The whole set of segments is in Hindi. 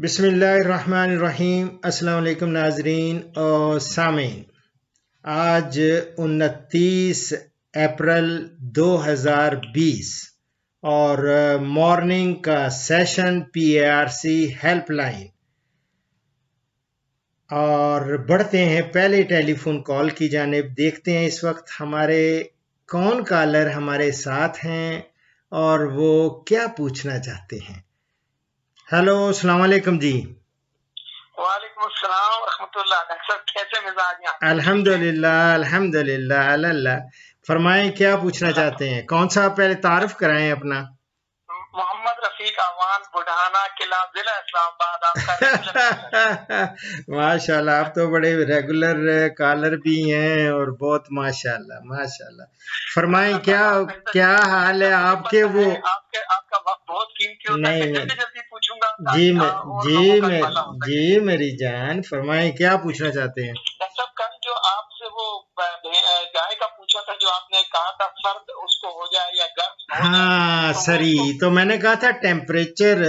बिस्मिल्लाहिर्रहमानिर्रहीम। अस्सलाम वालेकुम नाजरीन और सामीन। आज 29 अप्रैल 2020 और मॉर्निंग का सेशन PARC हेल्पलाइन। और बढ़ते हैं पहले टेलीफोन कॉल की जानिब। देखते हैं इस वक्त हमारे कौन कॉलर हमारे साथ हैं और वो क्या पूछना चाहते हैं। हेलो, अस्सलाम वालेकुम जी। वालेकुम अस्सलाम रहमतुल्लाह। डॉक्टर साहब कैसे मिजाज हैं? अल्हम्दुलिल्लाह अल्हम्दुलिल्लाह अल्लाह। फरमाएं क्या पूछना चाहते हैं। कौन सा, पहले तारुफ कराएं अपना। मोहम्मद रफीक अवान बुढ़ाना किला जिला इस्लामाबाद आपका रेगुलर माशाल्लाह, आप तो बड़े रेगुलर कॉलर भी हैं और बहुत माशाल्लाह माशाल्लाह। फरमाएं क्या क्या हाल है आपके। वो आपका वक्त बहुत कीमती होता है। नहीं जल्दी जल्दी पूछूंगा जी जी मेरी जान, फरमाएं क्या पूछना चाहते हैं। डॉक्टर कल जो आपसे वो गाय का पूछा था, जो आपने कहा था सर्द उसको हो जाए या गर्म हो हाँ जाए, सरी, तो मैंने कहा था टेम्परेचर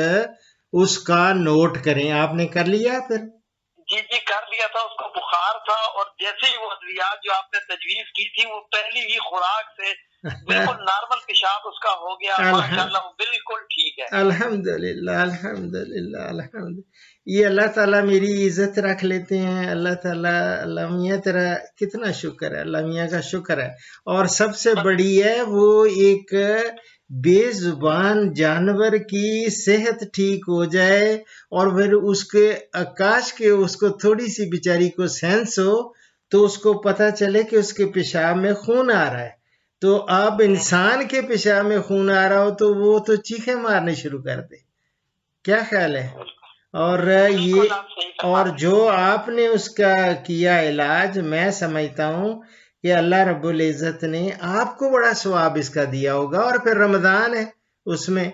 उसका नोट करें। आपने कर लिया फिर? जी जी कर लिया था। उसको बुखार था और जैसे ही वो अद्वियात जो आपने तजवीज की थी वो पहली ही खुराक से बिल्कुल नॉर्मल पेशाब उसका हो गया। माशाल्लाह वो बिल्कुल ठीक है। अल्हम्दुलिल्लाह अल्हम्दुलिल्लाह अल्हम्दुलिल्लाह। ये अल्लाह ताला मेरी इज्जत रख लेते हैं। अल्लाह ताला, अल्लाह मियाँ तेरा कितना शुक्र है, अल्लाह मियाँ का शुक्र है। और सबसे बड़ी है वो एक बेजुबान जानवर की सेहत ठीक हो जाए और फिर उसके आकाश के उसको थोड़ी सी बेचारी को सेंस हो तो उसको पता चले कि उसके पेशाब में खून आ रहा है। तो अब इंसान के पेशाब में खून आ रहा हो तो वो तो चीखें मारने शुरू कर दे। क्या ख्याल है। और ये और जो आपने उसका किया इलाज, मैं समझता हूँ कि अल्लाह रब्बुल इज़्ज़त ने आपको बड़ा सवाब इसका दिया होगा। और फिर रमजान है उसमें,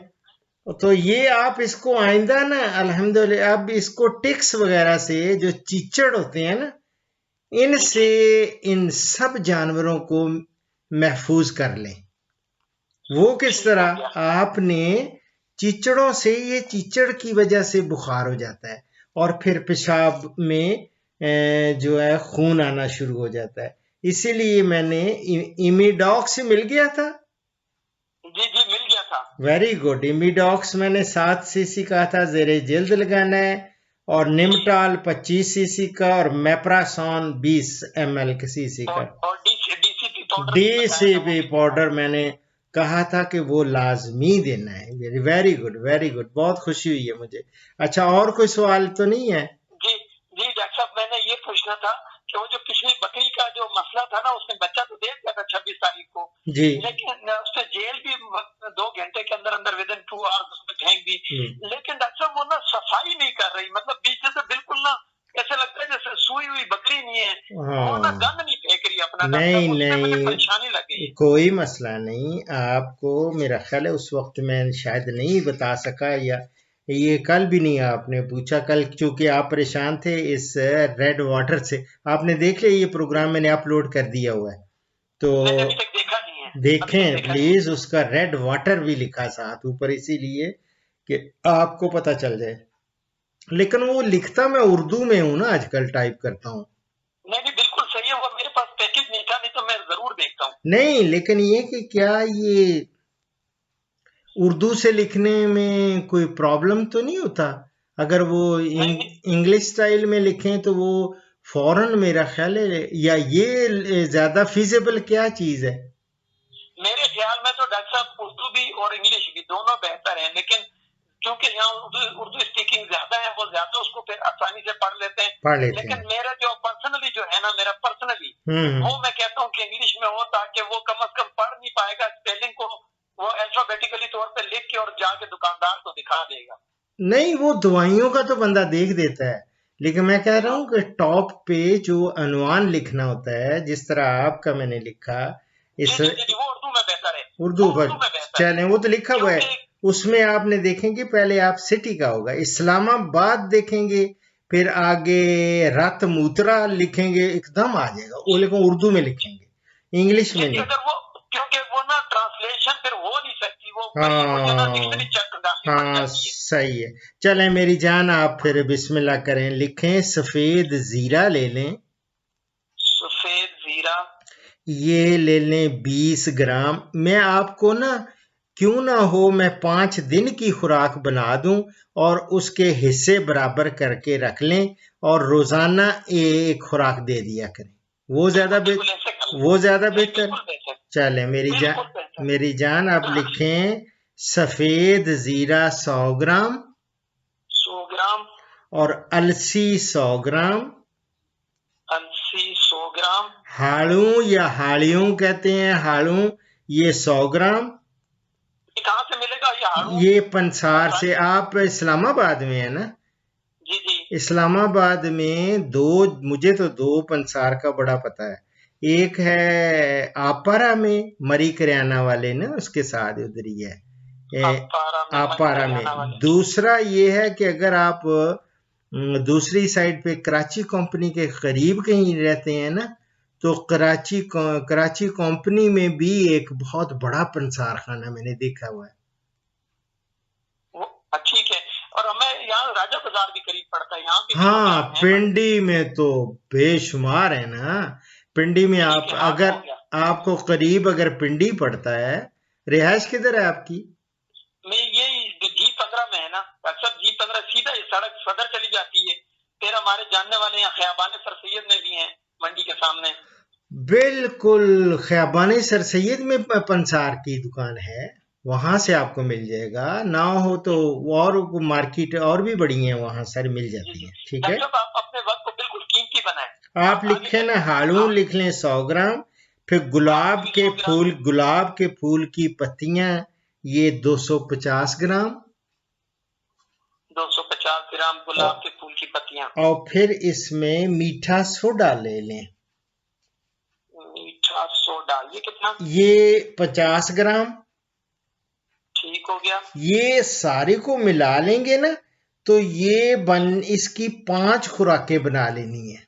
तो ये आप इसको आइंदा ना अल्हम्दुलिल्लाह, अब इसको टिक्स वगैरह से जो चीचड़ होते हैं ना, इनसे इन सब जानवरों को महफूज कर लें। वो किस तरह, आपने चीचड़ों से, ये चीचड़ की वजह से बुखार हो जाता है और फिर पेशाब में जो है खून आना शुरू हो जाता है। इसीलिए मैंने इमीडॉक्स मिल गया था। जी जी मिल गया था। Very good. इमीडॉक्स मैंने 7 सीसी कहा था, जेरे जल्द लगाना है। और निमटाल 25 सीसी का और मेप्रासोन 20 ml सीसी का। और DCP पाउडर मैंने कहा था कि वो लाजमी देना है। वेरी गुड वेरी गुड, बहुत खुशी हुई है मुझे। अच्छा, और कोई सवाल तो नहीं है? जी जी डॉक्टर साहब, मैंने ये पूछना था कि वो जो पिछली बकरी का जो मसला था ना, उसने बच्चा तो दे दिया था 26 तारीख को जी, लेकिन उसने जेल भी 2 घंटे के अंदर अंदर विद इन 2 आवर्स उसमें फेंक दी। लेकिन डॉक्टर साहब वो ना सफाई नहीं कर रही, मतलब बीच से बिल्कुल ना ऐसे लगता है जैसे सुई हुई बकरी नहीं है। वो ना गंद नहीं फेंक रही अपना। नहीं मुझे नहीं, परेशानी लग गई। कोई मसला नहीं। आपको मेरा ख्याल है उस वक्त मैं शायद नहीं बता सका, या ये कल भी नहीं आपने पूछा। कल चूंकि आप परेशान थे इस रेड वाटर से। आपने देख लिया, ये प्रोग्राम मैंने अपलोड कर दिया हुआ है, तो अभी तक देखा नहीं है। देखें प्लीज। उसका रेड वाटर भी लिखा साथ ऊपर, इसीलिए कि आपको पता चल जाए। लेकिन वो लिखता मैं उर्दू में हूं ना, आजकल टाइप करता हूं। नहीं बिल्कुल सही है। वो मेरे पास पैकेज नहीं था, नहीं तो मैं जरूर देखता हूँ। नहीं, लेकिन ये कि क्या ये उर्दू से लिखने में कोई प्रॉब्लम तो नहीं होता? अगर वो इंग्लिश स्टाइल में लिखें तो वो फौरन, मेरा ख्याल है, या ये ज्यादा फिजिबल क्या चीज है? मेरे ख्याल में तो डॉक्टर साहब उर्दू भी और इंग्लिश भी दोनों बेहतर है, लेकिन क्योंकि यहाँ उर्दू स्पीकिंग ज्यादा है, वो ज्यादा उसको फिर आसानी से पढ़ लेते हैं। लेकिन मेरा जो पर्सनली जो है ना, मेरा पर्सनली वो मैं कहता हूँ कि इंग्लिश में हो, ताकि वो कम से कम पढ़ नहीं पाएगा स्पेलिंग को, वो अल्फाबेटिकली तौर पे लिख के और जाके दुकानदार को दिखा देगा। नहीं, वो दवाइयों का तो बंदा देख देता है, लेकिन मैं कह रहा हूँ कि टॉप पे जो अनुमान लिखना होता है, जिस तरह आपका मैंने लिखा इस वो उर्दू में बेहतर है। उर्दू पर चलें, वो तो लिखा हुआ है उसमें। आपने देखेंगे पहले आप सिटी का होगा इस्लामाबाद देखेंगे, फिर आगे रत मूत्रा लिखेंगे, एकदम आ जाएगा वो, लेकिन उर्दू में लिखेंगे, इंग्लिश में नहीं। क्योंकि वो ना ट्रांसलेशन फिर हो नहीं सकती, हाँ सही है। चलें मेरी जान, आप फिर बिस्मिल्लाह करें, लिखें सफेद जीरा ले लें। सफेद जीरा ये ले लें 20 ग्राम। मैं आपको ना, क्यों ना हो मैं 5 दिन की खुराक बना दूं और उसके हिस्से बराबर करके रख लें और रोजाना एक खुराक दे दिया करें, वो ज्यादा बेहतर। चले मेरी जान आप लिखें सफेद जीरा 100 ग्राम 100 ग्राम और अलसी 100 ग्राम, अलसी 100 ग्राम, हाड़ू या हाड़ियों कहते हैं, हाड़ू ये 100 ग्राम। ये कहाँ से मिलेगा ये हाड़ू? ये पंसार से। आप इस्लामाबाद में है ना? जी जी। इस्लामाबाद में मुझे तो 2 पंसार का बड़ा पता है। एक है आपारा में, मरी करियाना वाले ना, उसके साथ उधर ही है आपारा में। दूसरा ये है कि अगर आप दूसरी साइड पे कराची कंपनी के करीब कहीं रहते हैं ना, तो कराची कंपनी में भी एक बहुत बड़ा पंसार खाना मैंने देखा हुआ है। ठीक है। और हमें यहाँ राजा बाजार भी करीब पड़ता है, यहाँ भी। हाँ, पिंडी में तो बेशुमार है ना। पिंडी में आप अगर आपको करीब अगर पिंडी पड़ता है, रिहाइश किधर है आपकी? मैं ये G15 में है ना, सब G15 सीधा सड़क सदर चली जाती है। फिर हमारे जानने वाले यहाँ खयाबान सर सैयद में भी हैं, मंडी के सामने। बिल्कुल, खयाबान सर सैयद में पंसार की दुकान है, वहां से आपको मिल जाएगा। ना हो तो और मार्केट और भी बड़ी है, वहां सर मिल जाती है। ठीक है, आप अपने वक्त को बिल्कुल कीमती बनाएं। आप लिखें ना, हाड़ू लिख लें 100 ग्राम। फिर गुलाब के फूल की पत्तियां, ये 250 ग्राम 250 ग्राम गुलाब के फूल की पत्तियां। और फिर इसमें मीठा सोडा ले लें। मीठा सोडा ये कितना? ये 50 ग्राम। ठीक हो गया। ये सारे को मिला लेंगे ना, तो ये इसकी 5 खुराकें बना लेनी है।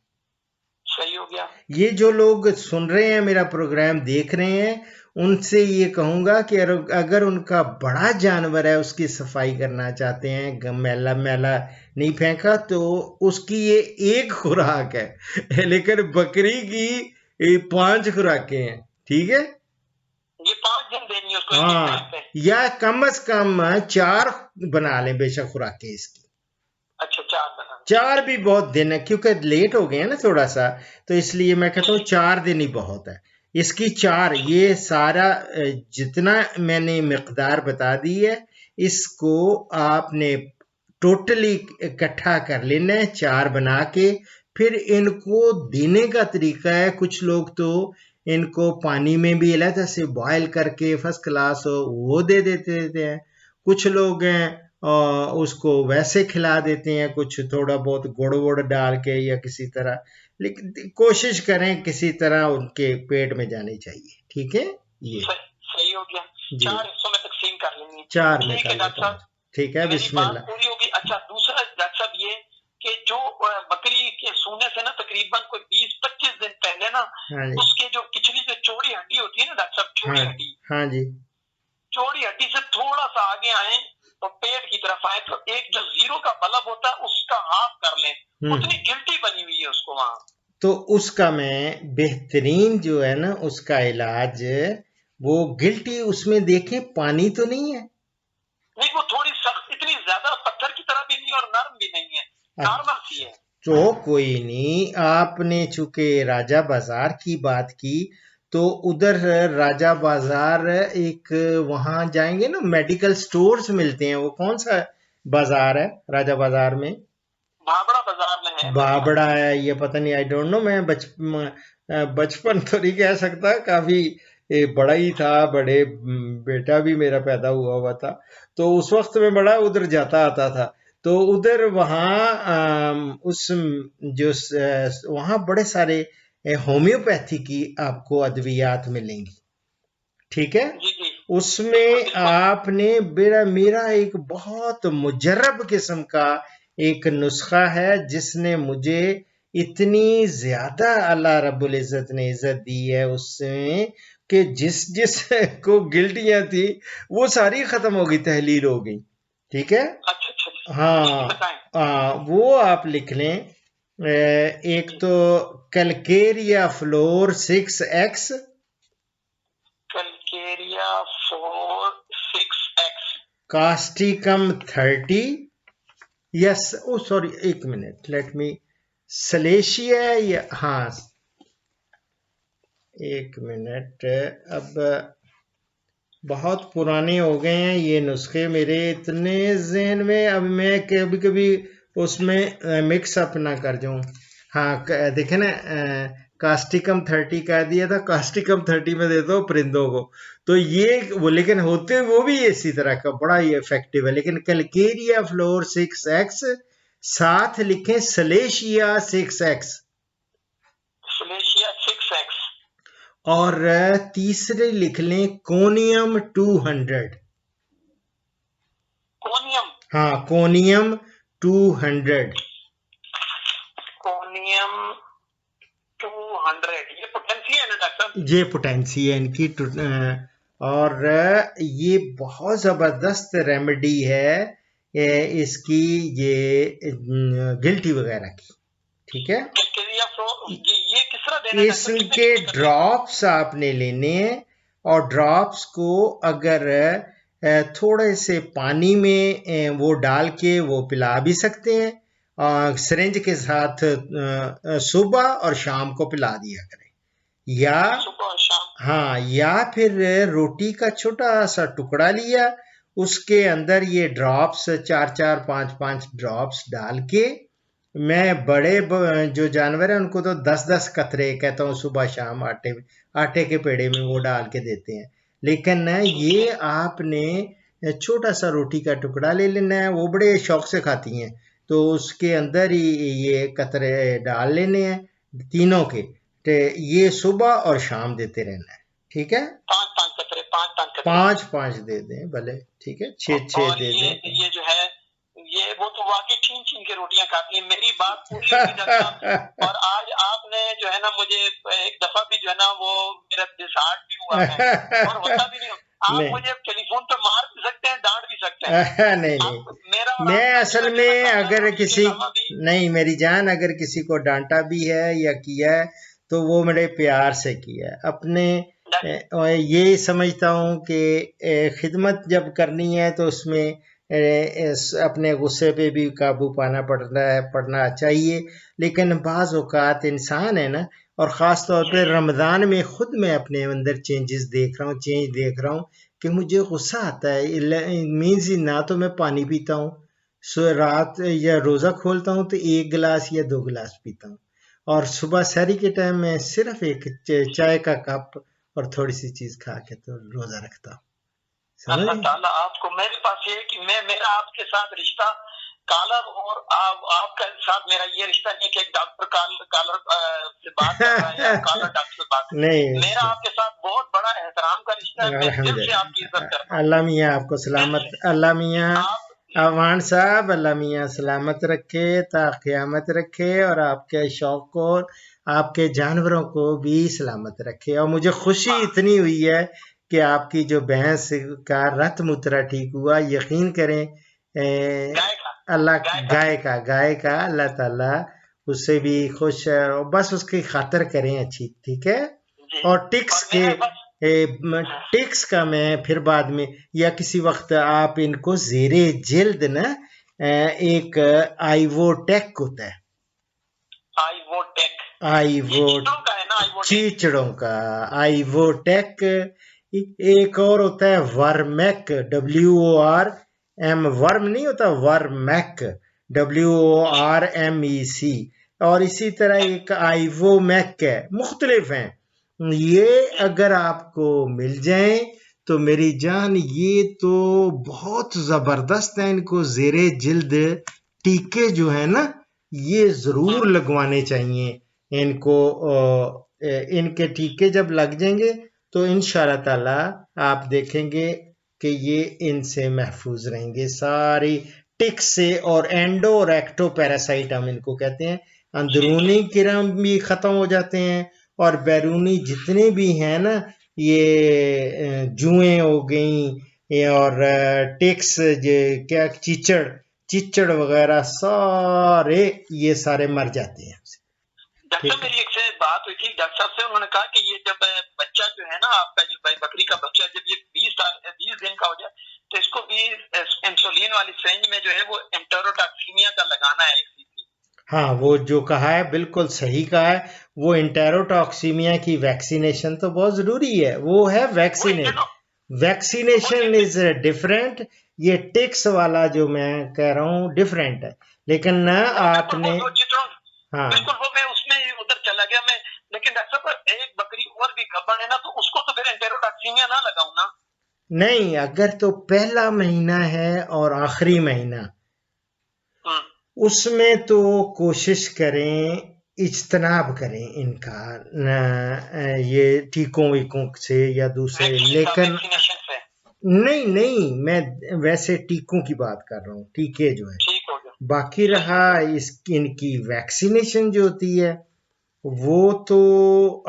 सही हो गया। ये जो लोग सुन रहे हैं, मेरा प्रोग्राम देख रहे हैं, उनसे ये कहूंगा कि अगर उनका बड़ा जानवर है, उसकी सफाई करना चाहते हैं, मैला मैला नहीं फेंका, तो उसकी ये 1 खुराक है लेकिन बकरी की 5 खुराकें हैं। ठीक है, ये 5 दिन देनी है उसको। हाँ, या कम से कम 4 बना लें बेशक खुराकें इसकी। अच्छा, 4 बना। 4 भी बहुत दिन है, क्योंकि लेट हो गए हैं ना थोड़ा सा, तो इसलिए मैं कहता हूँ 4 दिन ही बहुत है इसकी। 4 ये सारा जितना मैंने मिकदार बता दी है, इसको आपने टोटली इकट्ठा कर लेना है, 4 बना के। फिर इनको देने का तरीका है, कुछ लोग तो इनको पानी में भी अलग से बॉयल करके फर्स्ट क्लास वो दे देते हैं, कुछ लोग उसको वैसे खिला देते हैं, कुछ थोड़ा बहुत गुड़ वुड़ डाल के या किसी तरह, लेकिन कोशिश करें किसी तरह उनके पेट में जानी चाहिए। ठीक है, ये सही हो गया। 4 हिस्सों में तकसीम कर लेंगे। 4 में कर लेते हैं। ठीक है, बिस्मिल्लाह। पूरी होगी। अच्छा, दूसरा डॉक्टर साहब ये कि जो बकरी के सूने से ना तकरीबन कोई 20-25 दिन पहले ना, उसके जो पिछली जो चौड़ी हड्डी होती है ना डॉक्टर साहब, चौड़ी हड्डी, हाँ जी, चौड़ी हड्डी से थोड़ा सा आगे आए तो पेट की तरफ आए, तो एक जो 0 का बल्ब होता है उसका हाफ कर लें। उतनी गिल्टी बनी हुई है उसको वहां, तो उसका मैं बेहतरीन जो है ना उसका इलाज, वो गिल्टी उसमें देखें पानी तो नहीं है, नहीं वो थोड़ी सख्त, इतनी ज्यादा पत्थर की तरह भी नहीं और नरम भी नहीं है, नॉर्मल सी है। तो कोई नहीं, आपने चूंकि राजा बाजार की बात की, तो उधर राजा बाजार एक वहां जाएंगे ना, मेडिकल स्टोर्स मिलते हैं। वो कौन सा बाजार है राजा बाजार में? बाबड़ा बाजार में है। बाबड़ा है, ये पता नहीं, आई डोंट नो। मैं बचपन तो नहीं कह सकता, काफी बड़ा ही था, बड़े बेटा भी मेरा पैदा हुआ था, तो उस वक्त में बड़ा उधर जाता आता था। तो उधर वहाँ उस जो वहाँ बड़े सारे होम्योपैथी की आपको अद्वियात मिलेंगी। ठीक है, उसमें आपने मेरा एक बहुत मुजर्रब किस्म का एक नुस्खा है, जिसने मुझे इतनी ज्यादा अल्लाह रब्बुल इज्जत ने इज्जत दी है उसमें, कि जिस जिस को गिल्टियां थी वो सारी खत्म हो गई, तहलील हो गई। ठीक है। अच्छा। हाँ वो आप लिख लें। एक तो calcarea fluor 6x, calcarea 6x, causticum 30, yes oh sorry एक मिनट, लेट मी, सलेशिया या हाँ एक मिनट, अब बहुत पुराने हो गए हैं ये नुस्खे मेरे इतने जहन में, अब मैं कभी कभी उसमें मिक्स अप ना कर जाऊं। हाँ देखे ना, कास्टिकम 30 कह दिया था, कास्टिकम 30 में देता हूँ परिंदों को, तो ये वो, लेकिन होते वो भी इसी तरह का बड़ा ही इफेक्टिव है। लेकिन कैलकेरिया फ्लोर 6x, साथ लिखें सलेशिया 6x, सलेशिया 6x, और तीसरे लिख लें कोनियम 200, कोनियम, हाँ कोनियम 200, कोनियम 200, ये पोटेंसी है ना डॉक्टर? ये पोटेंसी है इनकी और ये बहुत जबरदस्त रेमेडी है इसकी, ये गिल्टी वगैरह की। ठीक है। ये किस तरह देना है? इसके ड्रॉप्स आपने लेने हैं, और ड्रॉप्स को अगर थोड़े से पानी में वो डाल के वो पिला भी सकते हैं, सिरिंज के साथ सुबह और शाम को पिला दिया करें, या सुबह और शाम, हाँ, या फिर रोटी का छोटा सा टुकड़ा लिया, उसके अंदर ये ड्रॉप्स 4-4 5-5 ड्रॉप्स डाल के, मैं बड़े जो जानवर हैं उनको तो 10-10 कतरे कहता हूँ सुबह शाम आटे के पेड़े में वो डाल के देते हैं। लेकिन ये आपने छोटा सा रोटी का टुकड़ा ले लेना है, वो बड़े शौक से खाती हैं, तो उसके अंदर ही ये कतरे डाल लेने हैं तीनों के, तो ये सुबह और शाम देते रहना है। ठीक है। 5-5 कतरे, 5-5 5-5 दे दें भले, ठीक है, 6-6 दे दें। ये जो है ये वो तो वाकई छीन छीन के रोटियां खाती है, मेरी बात पूरी होगी। और आज आपने जो है ना मुझे एक दफा भी जो है ना वो मेरा डिसहार्ट भी हुआ है और होता भी नहीं। आप मुझे टेलीफोन पे मार भी सकते हैं, डांट भी सकते हैं। नहीं, मैं असल में अगर किसी, नहीं मेरी जान, अगर किसी को डांटा भी है या किया है तो वो मेरे प्यार से किया है, अपने ये समझता हूँ कि खिदमत जब करनी है तो उसमें अपने गुस्से पे भी काबू पाना पड़ना चाहिए। लेकिन बाज़ औक़ात इंसान है ना, और ख़ास तौर पे रमज़ान में ख़ुद मैं अपने अंदर चेंज देख रहा हूँ कि मुझे गुस्सा आता है। मीन्स ना तो मैं पानी पीता हूँ, रात या रोज़ा खोलता हूँ तो 1 गिलास या 2 गिलास पीता हूँ, और सुबह सहरी के टाइम में सिर्फ एक चाय का कप और थोड़ी सी चीज़ खा के तो रोज़ा रखता हूँ। अल्लाह ताला आपको, मेरे पास ये कि मेरा आपके साथ रिश्ता कॉलर और आपका साथ मेरा ये रिश्ता नहीं कि एक डॉक्टर कॉलर से बात कर रहा है या कॉलर डॉक्टर से बात नहीं, मेरा आपके साथ बहुत बड़ा एहतराम का रिश्ता है। मैं दिल से आपकी इज्जत करता हूं। अल्लाह मियाँ आपको सलामत, अल्लाह मियाँ अवान साहब, अल्लाह मियाँ सलामत रखे, ता क़यामत रखे, और आपके शौक को, आपके जानवरों को भी सलामत रखे। और मुझे खुशी इतनी हुई है कि आपकी जो भैंस का रत मूत्रा ठीक हुआ, यकीन करें अल्लाह गाय का अल्लाह ताला उससे भी खुश है, और बस उसकी खातिर करें अच्छी। ठीक है। और टिक्स का मैं फिर बाद में या किसी वक्त आप इनको ज़ेरे जिल्द ना, एक आइवोटेक होता है, चीचड़ों का आइवोटेक, एक और होता है वर्मैक, WORM, वर्म नहीं होता, वर्मैक WORMEC, और इसी तरह एक आइवोमैक है, मुख्तलिफ हैं ये। अगर आपको मिल जाए तो मेरी जान ये तो बहुत जबरदस्त है, इनको ज़ेरे जिल्द टीके जो है ना ये जरूर लगवाने चाहिए इनको। इनके टीके जब लग जाएंगे तो इंशाअल्लाह ताला आप देखेंगे कि ये इनसे महफूज रहेंगे, सारी टिक्स से, और एंडो और एक्टो पैरासाइट हम इनको कहते हैं। अंदरूनी किरम भी खत्म हो जाते हैं, और बैरूनी जितने भी हैं ना ये जुएं हो गई और टेक्स क्या चिचड़ वगैरह सारे ये सारे मर जाते हैं। डॉक्टर साहब मेरी एक से बात हुई थी डॉक्टर साहब से, उन्होंने कहा कि ये जब बच्चा जो है ना आपका, जो भाई बकरी का बच्चा जब ये 20 दिन का हो जाए तो इसको भी इंसुलिन वाली सिरिंज में जो है वो एंटेरोटॉक्सीमिया का लगाना है 1 cc। हाँ, वो जो कहा है बिल्कुल सही कहा है। वो एंटेरोटॉक्सीमिया की वैक्सीनेशन तो बहुत जरूरी है, वो है वैक्सीनेशन इज डिफरेंट। ये टिक्स वाला जो मैं कह रहा हूँ डिफरेंट है, लेकिन न आपने हाँ बिल्कुल वो मैं उसमें उधर चला गया मैं। लेकिन डॉक्टर साहब एक बकरी और भी गब्बर है ना, तो उसको तो फिर एंटेरोटॉक्सीमिया ना लगाऊं ना? नहीं, अगर तो पहला महीना है और आखिरी महीना, उसमें तो कोशिश करें, इज्तनाब करें इनका ये टीकों वीकों से या दूसरे, लेकिन नहीं, मैं वैसे टीकों की बात कर रहा हूँ, टीके जो है। बाकी रहा इनकी वैक्सीनेशन जो होती है वो तो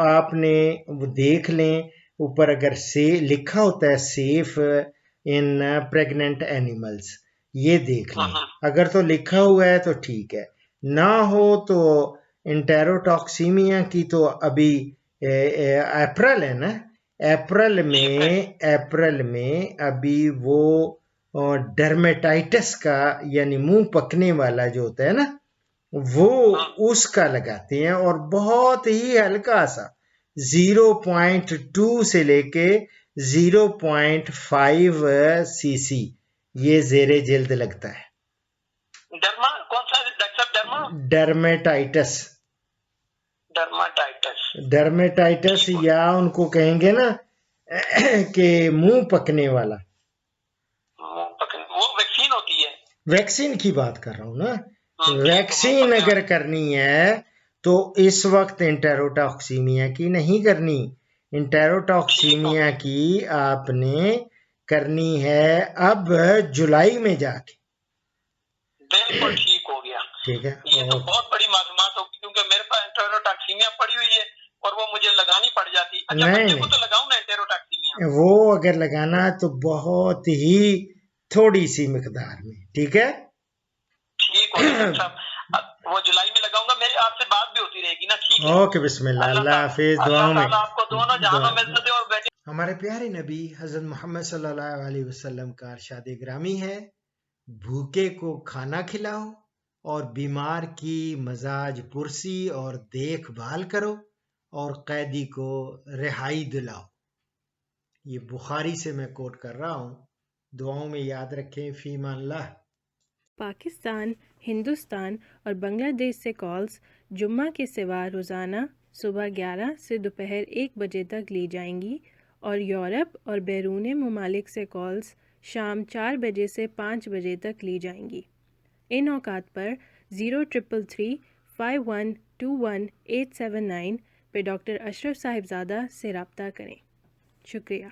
आपने वो देख लें, ऊपर अगर से लिखा होता है सेफ इन प्रेग्नेंट एनिमल्स, ये देख लें। अगर तो लिखा हुआ है तो ठीक है, ना हो तो इंटेरोटॉक्सीमिया की तो अभी अप्रैल है ना, अप्रैल में अभी वो डर्मेटाइटिस का यानी मुंह पकने वाला जो होता है ना, वो उसका लगाते हैं, और बहुत ही हल्का सा 0.2 से लेके 0.5 सीसी ये जेरे जल्द लगता है। डर्मा कौन सा डॉक्टर? डर्मेटाइटिस या उनको कहेंगे ना कि मुंह पकने वाला। वो वैक्सीन होती है? वैक्सीन की बात कर रहा हूं ना। वैक्सीन अगर करनी है तो इस वक्त इंटेरोटॉक्सीमिया की नहीं करनी। इंटेरोटॉक्सीमिया की आपने करनी है अब जुलाई में जाके। बिल्कुल ठीक हो गया। ठीक है, ये तो बहुत बड़ी मालूमात होगी, क्योंकि मेरे पास इंटेरोटॉक्सीमिया पड़ी हुई है और वो मुझे लगानी पड़ जाती। अच्छा, बच्चे को तो लगाऊं ना इंटेरोटॉक्सीमिया? वो अगर लगाना तो बहुत ही थोड़ी सी मिकदार में, ठीक है। ठीक हो गया। वो जुलाई में लगाऊंगा, मेरी आपसे बात भी होती रहेगी ना? ठीक है, ओके, बिस्मिल्लाह, अल्लाह हाफिज, दुआओं में आपको दोनों जहानों में इज्जत दे। और बेटे, हमारे प्यारे नबी हजरत मोहम्मद सल्लल्लाहु अलैहि वसल्लम का इरशाद ग्रामी है, भूखे को खाना खिलाओ और बीमार की मजाज पुरसी और देखभाल करो और कैदी को रिहाई दिलाओ। ये बुखारी से मैं कोट कर रहा हूँ, दुआओं में याद रखें। फीमाल्लाह। पाकिस्तान, हिंदुस्तान और बांग्लादेश से कॉल्स जुम्मा के सिवा रोज़ाना सुबह 11 से दोपहर 1 बजे तक ली जाएंगी और यूरोप और बैरून ममालिक से कॉल्स शाम 4 बजे से 5 बजे तक ली जाएंगी। इन औकात पर 0333 5121 879 पे डॉक्टर अशरफ साहिबजादा से रब्ता करें। शुक्रिया।